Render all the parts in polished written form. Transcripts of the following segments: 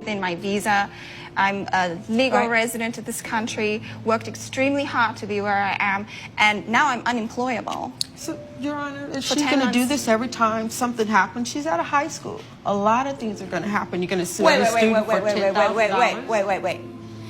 within my visa. I'm a legal Right. resident of this country, worked extremely hard to be where I am, and now I'm unemployable. So, Your Honor, is For she 10 going to do months. this every time something happens? She's out of high school. A lot of things are going to happen. You're going to sue Wait, every wait, wait, student wait, for wait, wait, wait, $10,000. wait, wait, wait, wait.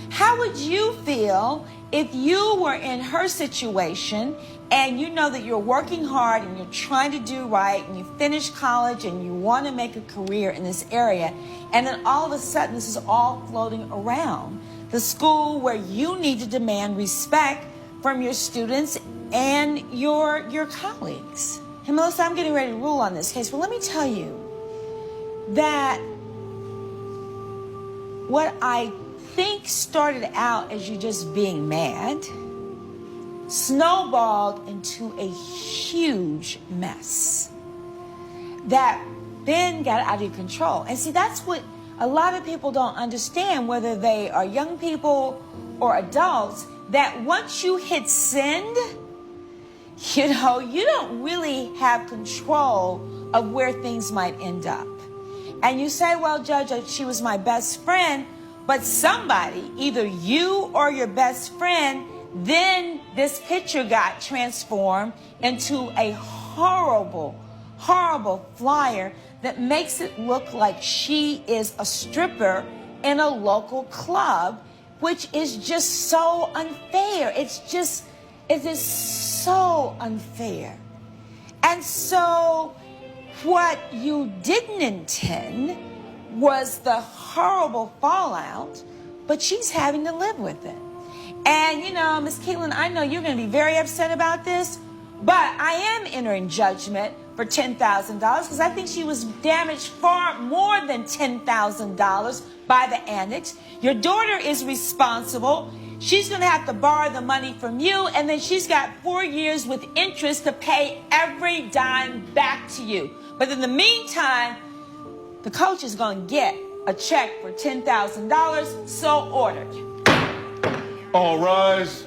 How would you feel if you were in her situation and you know that you're working hard and you're trying to do right and you finish college and you want to make a career in this area, and then all of a sudden this is all floating around the school where you need to demand respect from your students and your colleagues? Hey, Melissa, I'm getting ready to rule on this case. Well, let me tell you that what I think started out as you just being mad snowballed into a huge mess that then got out of control. And see, that's what a lot of people don't understand, whether they are young people or adults, that once you hit send, you know, you don't really have control of where things might end up. And you say, well, Judge, she was my best friend, but somebody, either you or your best friend, then this picture got transformed into a horrible, horrible flyer that makes it look like she is a stripper in a local club, which is just so unfair. It is so unfair. And so what you didn't intend was the horrible fallout, but she's having to live with it. And, you know, Ms. Keelan, I know you're going to be very upset about this, but I am entering judgment for $10,000 because I think she was damaged far more than $10,000 by the annex. Your daughter is responsible. She's going to have to borrow the money from you, and then she's got 4 years with interest to pay every dime back to you. But in the meantime, the coach is going to get a check for $10,000, so ordered. All rise.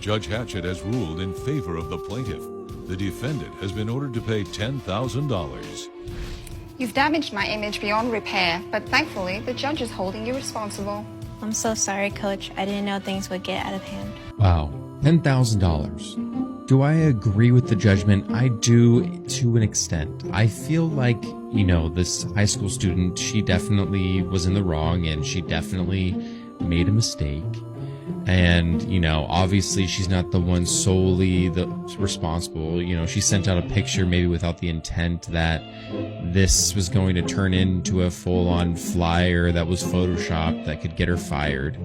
Judge Hatchett has ruled in favor of the plaintiff. The defendant has been ordered to pay $10,000. You've damaged my image beyond repair, but thankfully the judge is holding you responsible. I'm so sorry, Coach. I didn't know things would get out of hand. Wow, $10,000. Do I agree with the judgment? I do to an extent. I feel like, you know, this high school student, she definitely was in the wrong and she definitely made a mistake. And, you know, obviously she's not the one solely responsible. You know, she sent out a picture maybe without the intent that this was going to turn into a full-on flyer that was photoshopped that could get her fired.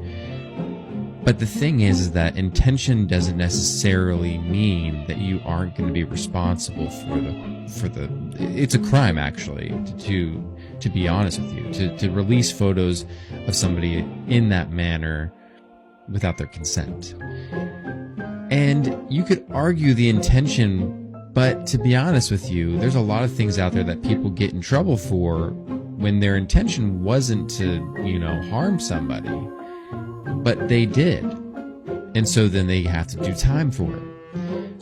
But the thing is that intention doesn't necessarily mean that you aren't going to be responsible for the it's a crime actually to be honest with you, to release photos of somebody in that manner without their consent. And you could argue the intention, but to be honest with you, there's a lot of things out there that people get in trouble for when their intention wasn't to, you know, harm somebody, but they did. And so then they have to do time for it.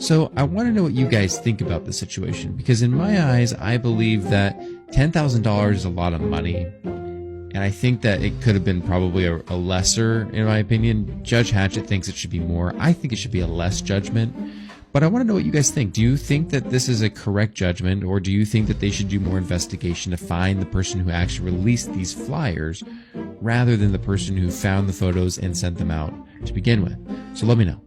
So I want to know what you guys think about the situation, because in my eyes, I believe that $10,000 is a lot of money. And I think that it could have been probably a lesser, in my opinion. Judge Hatchett thinks it should be more. I think it should be a less judgment. But I want to know what you guys think. Do you think that this is a correct judgment, or do you think that they should do more investigation to find the person who actually released these flyers rather than the person who found the photos and sent them out to begin with? So let me know.